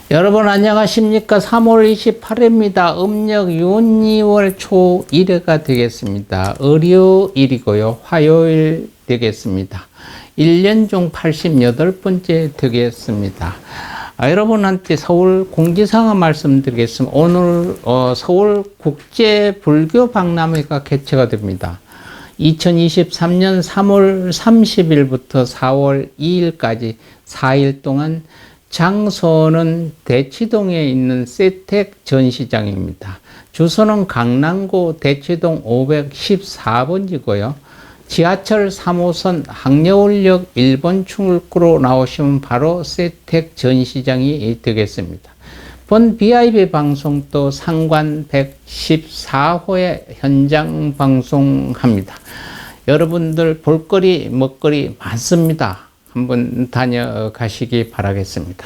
여러분 안녕하십니까? 3월 28일입니다. 음력 윤2월 초 1회가 되겠습니다. 월요일이고요. 화요일 되겠습니다. 1년 중 88번째 되겠습니다. 여러분한테 서울 공지사항 말씀드리겠습니다. 오늘 서울 국제불교박람회가 개최가 됩니다. 2023년 3월 30일부터 4월 2일까지 4일 동안 장소는 대치동에 있는 세택 전시장입니다. 주소는 강남구 대치동 514번지고요. 지하철 3호선 항여울역 1번 출구로 나오시면 바로 세택 전시장이 되겠습니다. 본 BIB 방송도 상관 114호에 현장 방송합니다. 여러분들 볼거리 먹거리 많습니다. 한번 다녀가시기 바라겠습니다.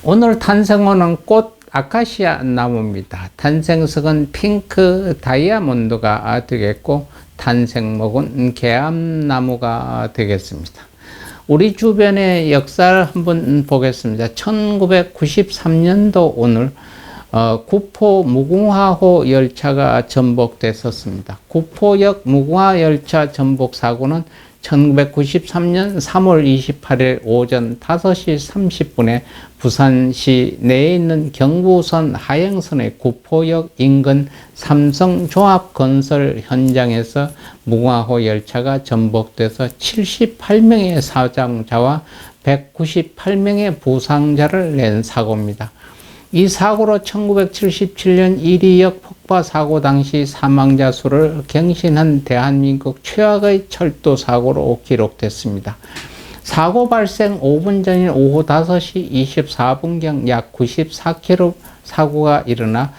오늘 탄생호는 꽃 아카시아 나무입니다. 탄생석은 핑크 다이아몬드가 되겠고 탄생목은 계암나무가 되겠습니다. 우리 주변의 역사를 한번 보겠습니다. 1993년도 오늘 구포 무궁화호 열차가 전복됐었습니다. 구포역 무궁화 열차 전복 사고는 1993년 3월 28일 오전 5시 30분에 부산시 내에 있는 경부선 하행선의 구포역 인근 삼성종합건설 현장에서 무궁화호 열차가 전복돼서 78명의 사상자와 198명의 부상자를 낸 사고입니다. 이 사고로 1977년 1위역 폭파 사고 당시 사망자 수를 경신한 대한민국 최악의 철도 사고로 기록됐습니다. 사고 발생 5분 전인 오후 5시 24분경 약 94km 사고가 일어나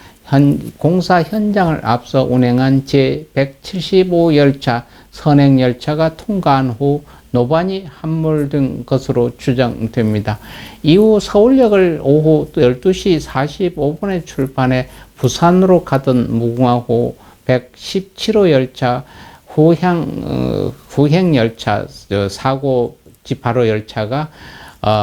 공사 현장을 앞서 운행한 제175 열차 선행열차가 통과한 후 노반이 함몰된 것으로 추정됩니다. 이후 서울역을 오후 12시 45분에 출발해 부산으로 가던 무궁화호 117호 열차 후행열차 사고 바로 열차가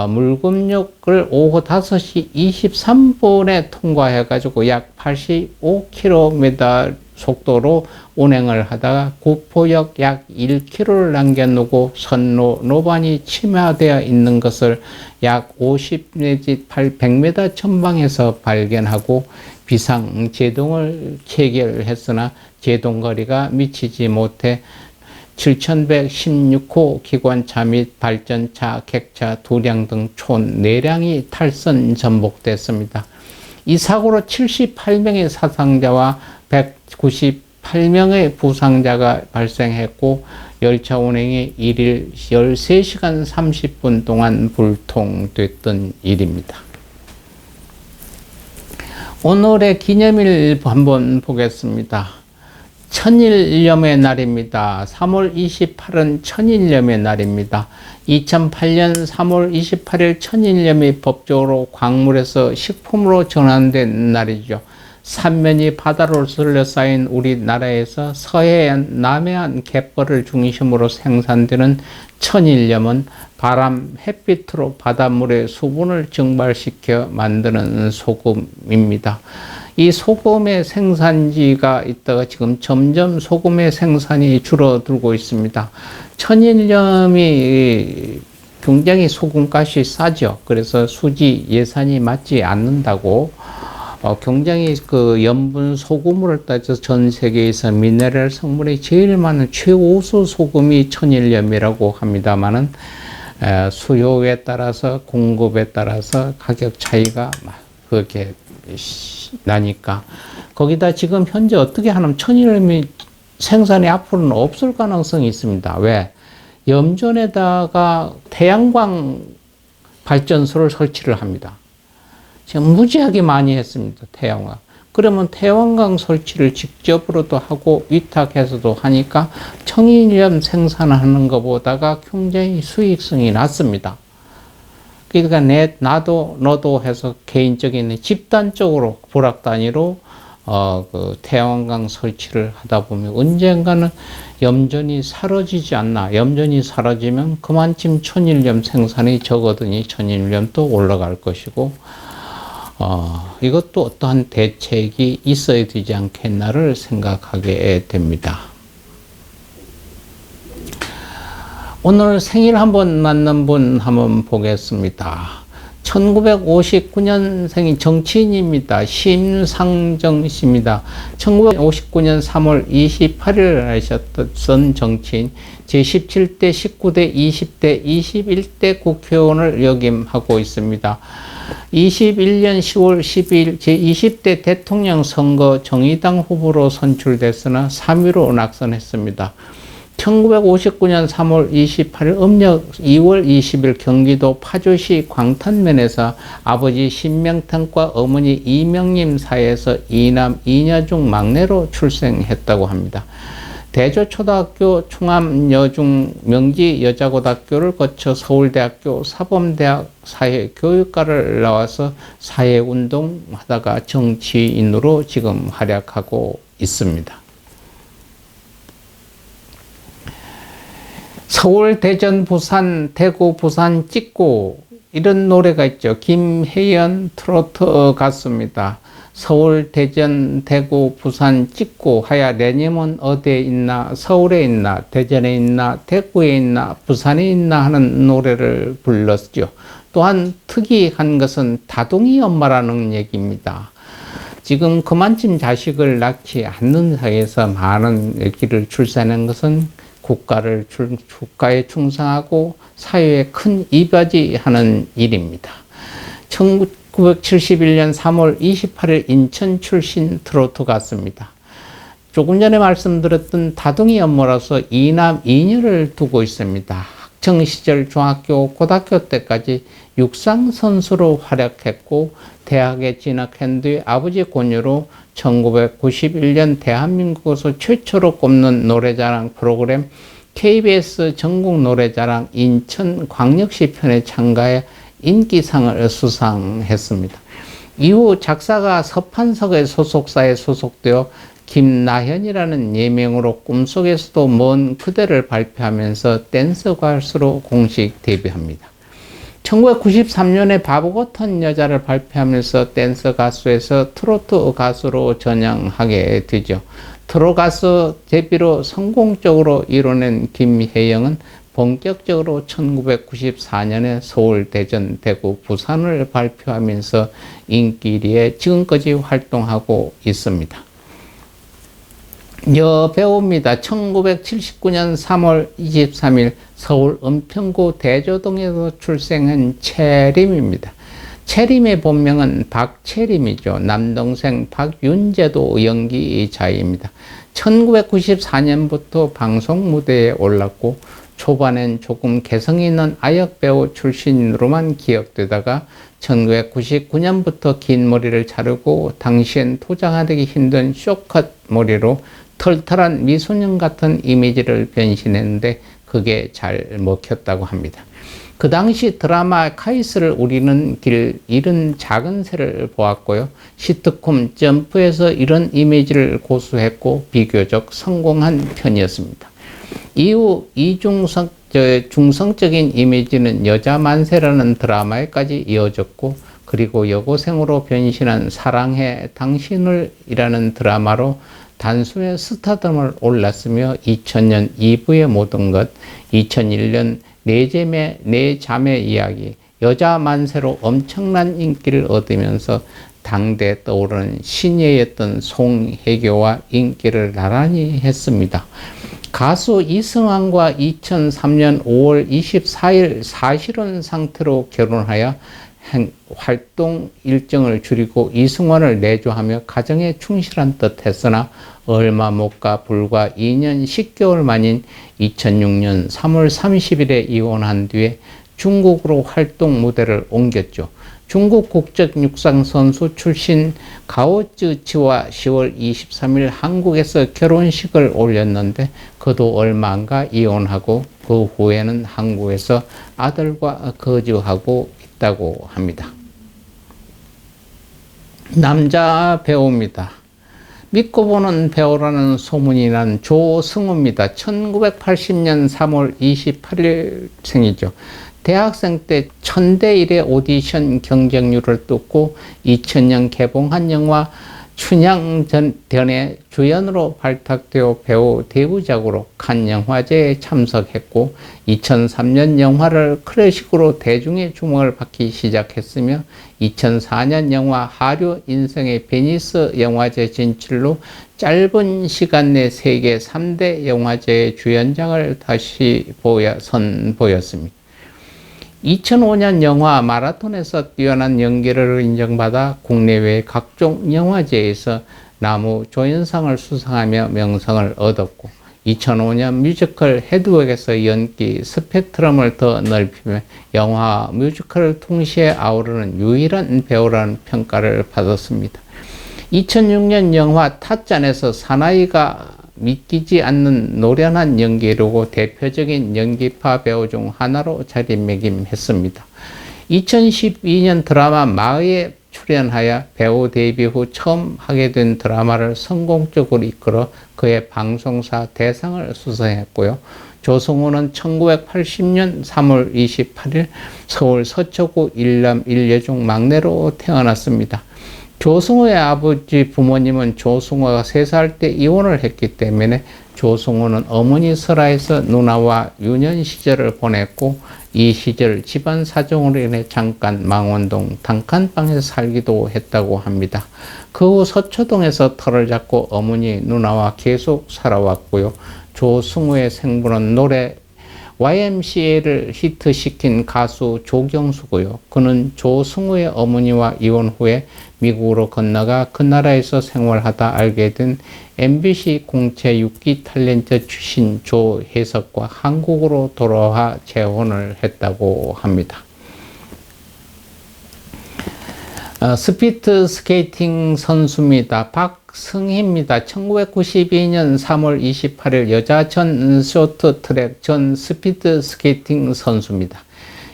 물금역을 오후 5시 23분에 통과해가지고 약 85km 속도로 운행을 하다가 구포역 약 1km를 남겨놓고 선로 노반이 침하되어 있는 것을 약 50 내지 100m 전방에서 발견하고 비상 제동을 체결했으나 제동거리가 미치지 못해 7116호 기관차 및 발전차, 객차 2량 등 총 4량이 탈선 전복됐습니다. 이 사고로 78명의 사상자와 198명의 부상자가 발생했고 열차 운행이 1일 13시간 30분 동안 불통됐던 일입니다. 오늘의 기념일 한번 보겠습니다. 천일염의 날입니다. 3월 28일은 천일염의 날입니다. 2008년 3월 28일 천일염이 법적으로 광물에서 식품으로 전환된 날이죠. 삼면이 바다로 둘러싸인 우리나라에서 서해안, 남해안 갯벌을 중심으로 생산되는 천일염은 바람, 햇빛으로 바닷물의 수분을 증발시켜 만드는 소금입니다. 이 소금의 생산지가 있다가 지금 점점 소금의 생산이 줄어들고 있습니다. 천일염이 굉장히 소금값이 싸죠. 그래서 수지 예산이 맞지 않는다고 굉장히 그 염분 소금을 따져서 전 세계에서 미네랄 성분이 제일 많은 최우수 소금이 천일염이라고 합니다만은 수요에 따라서 공급에 따라서 가격 차이가 그렇게 나니까 거기다 지금 현재 어떻게 하면 천일염이 생산이 앞으로는 없을 가능성이 있습니다. 왜? 염전에다가 태양광 발전소를 설치를 합니다. 지금 무지하게 많이 했습니다. 태양광. 그러면 태양광 설치를 직접으로도 하고 위탁해서도 하니까 천일염 생산하는 것보다가 굉장히 수익성이 낮습니다. 그러니까 나도 너도 해서 개인적인 집단적으로 불학 단위로 그 태양광 설치를 하다 보면 언젠가는 염전이 사라지지 않나. 염전이 사라지면 그만큼 천일염 생산이 적어드니 천일염도 올라갈 것이고, 이것도 어떠한 대책이 있어야 되지 않겠나를 생각하게 됩니다. 오늘 생일 한번 맞는 분 한번 보겠습니다. 1959년생인 정치인입니다. 심상정 씨입니다. 1959년 3월 28일 하셨던 정치인, 제17대, 19대, 20대, 21대 국회의원을 역임하고 있습니다. 21년 10월 12일 제20대 대통령 선거 정의당 후보로 선출됐으나 3위로 낙선했습니다. 1959년 3월 28일 음력 2월 20일 경기도 파주시 광탄면에서 아버지 신명탄과 어머니 이명림 사이에서 이남 이녀 중 막내로 출생했다고 합니다. 대조초등학교, 충암여중 명지여자고등학교를 거쳐 서울대학교 사범대학 사회교육과를 나와서 사회운동하다가 정치인으로 지금 활약하고 있습니다. 서울, 대전, 부산, 대구, 부산 찍고 이런 노래가 있죠. 김혜연 트로트 가수입니다. 서울, 대전, 대구, 부산 찍고 하야 내님은 어디에 있나, 서울에 있나, 대전에 있나, 대구에 있나, 부산에 있나 하는 노래를 불렀죠. 또한 특이한 것은 다둥이 엄마라는 얘기입니다. 지금 그만큼 자식을 낳지 않는 사이에서 많은 아기를 출산한 것은 국가에 충성하고 사회에 큰 이바지하는 일입니다. 1971년 3월 28일 인천 출신 트로트 가수입니다. 조금 전에 말씀드렸던 다둥이 엄마로서 이남 이녀를 두고 있습니다. 학창시절 중학교, 고등학교 때까지 육상 선수로 활약했고 대학에 진학한 뒤 아버지 권유로 1991년 대한민국에서 최초로 꼽는 노래자랑 프로그램 KBS 전국노래자랑 인천광역시 편에 참가해 인기상을 수상했습니다. 이후 작사가 서판석의 소속사에 소속되어 김나현이라는 예명으로 꿈속에서도 먼 그대를 발표하면서 댄스 가수로 공식 데뷔합니다. 1993년에 바보 같은 여자를 발표하면서 댄스 가수에서 트로트 가수로 전향하게 되죠. 트로트 가수 데뷔로 성공적으로 이뤄낸 김혜영은 본격적으로 1994년에 서울, 대전, 대구, 부산을 발표하면서 인기리에 지금까지 활동하고 있습니다. 여배우입니다. 1979년 3월 23일 서울 은평구 대조동에서 출생한 채림입니다. 채림의 본명은 박채림이죠. 남동생 박윤재도 연기자입니다. 1994년부터 방송 무대에 올랐고 초반엔 조금 개성 있는 아역배우 출신으로만 기억되다가 1999년부터 긴 머리를 자르고 당시엔 포장하기 힘든 쇼컷 머리로 털털한 미소년 같은 이미지를 변신했는데 그게 잘 먹혔다고 합니다. 그 당시 드라마 카이스를 우리는 길 잃은 작은 새를 보았고요. 시트콤 점프에서 이런 이미지를 고수했고 비교적 성공한 편이었습니다. 이후 중성적인 이미지는 여자 만세라는 드라마에까지 이어졌고 그리고 여고생으로 변신한 사랑해 당신을 이라는 드라마로 단숨에 스타덤을 올랐으며 2000년 2부의 모든 것, 2001년 내 자매 이야기, 여자 만세로 엄청난 인기를 얻으면서 당대 떠오르는 신예였던 송혜교와 인기를 나란히 했습니다. 가수 이승환과 2003년 5월 24일 사실혼 상태로 결혼하여 활동 일정을 줄이고 이승환을 내조하며 가정에 충실한 듯 했으나 얼마 못 가 불과 2년 10개월 만인 2006년 3월 30일에 이혼한 뒤에 중국으로 활동 무대를 옮겼죠. 중국 국적 육상 선수 출신 가오쯔치와 10월 23일 한국에서 결혼식을 올렸는데 그도 얼마 안 가 이혼하고 그 후에는 한국에서 아들과 거주하고 있다고 합니다. 남자 배우입니다. 믿고 보는 배우라는 소문이 난 조승우입니다. 1980년 3월 28일 생이죠. 대학생 때 천대 1의 오디션 경쟁률을 뚫고 2000년 개봉한 영화 춘향전의 주연으로 발탁되어 배우 데뷔작으로 칸 영화제에 참석했고 2003년 영화를 클래식으로 대중의 주목을 받기 시작했으며 2004년 영화 하류 인생의 베니스 영화제 진출로 짧은 시간 내 세계 3대 영화제의 주연장을 다시 선보였습니다. 2005년 영화 마라톤에서 뛰어난 연기를 인정받아 국내외 각종 영화제에서 남우조연상을 수상하며 명성을 얻었고 2005년 뮤지컬 헤드웍에서 연기 스펙트럼을 더 넓히며 영화 뮤지컬을 동시에 아우르는 유일한 배우라는 평가를 받았습니다. 2006년 영화 타짠에서 사나이가 믿기지 않는 노련한 연기로 대표적인 연기파 배우 중 하나로 자리매김했습니다. 2012년 드라마 마의에 출연하여 배우 데뷔 후 처음 하게 된 드라마를 성공적으로 이끌어 그의 방송사 대상을 수상했고요. 조승우는 1980년 3월 28일 서울 서초구 일남 일여중 막내로 태어났습니다. 조승우의 아버지 부모님은 조승우가 3살 때 이혼을 했기 때문에 조승우는 어머니 설화에서 누나와 유년 시절을 보냈고 이 시절 집안 사정으로 인해 잠깐 망원동 단칸방에서 살기도 했다고 합니다. 그 후 서초동에서 터를 잡고 어머니 누나와 계속 살아왔고요. 조승우의 생부는 노래 YMCA를 히트시킨 가수 조경수고요. 그는 조승우의 어머니와 이혼 후에 미국으로 건너가 그 나라에서 생활하다 알게 된 MBC 공채 6기 탤런트 출신 조혜석과 한국으로 돌아와 재혼을 했다고 합니다. 스피드 스케이팅 선수입니다. 박승희입니다. 1992년 3월 28일 여자 전 쇼트트랙 전 스피드 스케이팅 선수입니다.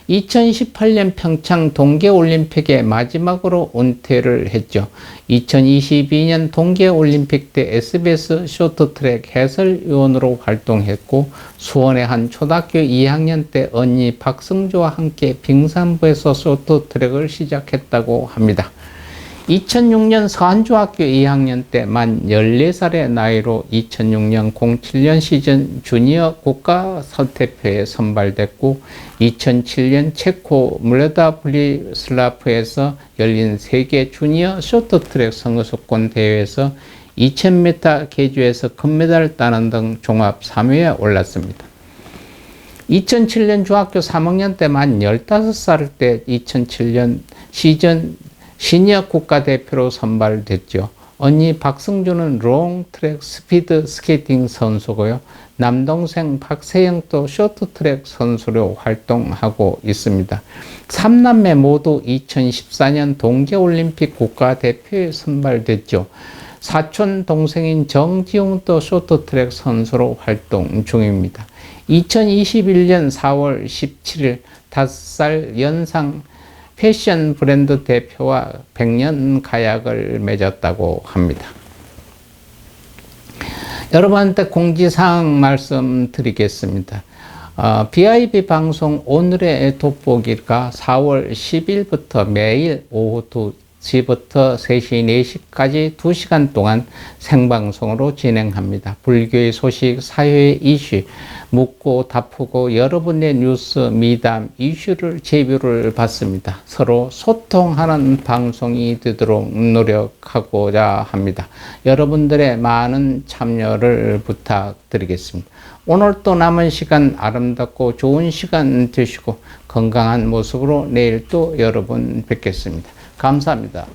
2018년 평창 동계올림픽에 마지막으로 은퇴를 했죠. 2022년 동계올림픽 때 SBS 쇼트트랙 해설위원으로 활동했고 수원의 한 초등학교 2학년 때 언니 박승주와 함께 빙산부에서 쇼트트랙을 시작했다고 합니다. 2006년 서안중학교 2학년 때 만 14살의 나이로 2006년 07년 시즌 주니어 국가선대표에 선발됐고 2007년 체코 물레다블리슬라프에서 열린 세계 주니어 쇼트트랙 선수권 대회에서 2000m 계주에서 금메달을 따는 등 종합 3위에 올랐습니다. 2007년 중학교 3학년 때 만 15살 때 2007년 시즌 시니어 국가대표로 선발됐죠. 언니 박승주는 롱트랙 스피드 스케이팅 선수고요. 남동생 박세영도 쇼트트랙 선수로 활동하고 있습니다. 3남매 모두 2014년 동계올림픽 국가대표에 선발됐죠. 사촌 동생인 정지웅도 쇼트트랙 선수로 활동 중입니다. 2021년 4월 17일 5살 연상 패션 브랜드 대표와 100년 가약을 맺었다고 합니다. 여러분한테 공지사항 말씀드리겠습니다. BIB 방송 오늘의 돋보기가 4월 10일부터 매일 오후 2시부터 3시, 4시까지 2시간 동안 생방송으로 진행합니다. 불교의 소식, 사회의 이슈, 묻고 답하고 여러분의 뉴스, 미담, 이슈를 제보를 받습니다. 서로 소통하는 방송이 되도록 노력하고자 합니다. 여러분들의 많은 참여를 부탁드리겠습니다. 오늘 또 남은 시간 아름답고 좋은 시간 되시고 건강한 모습으로 내일 또 여러분 뵙겠습니다. 감사합니다.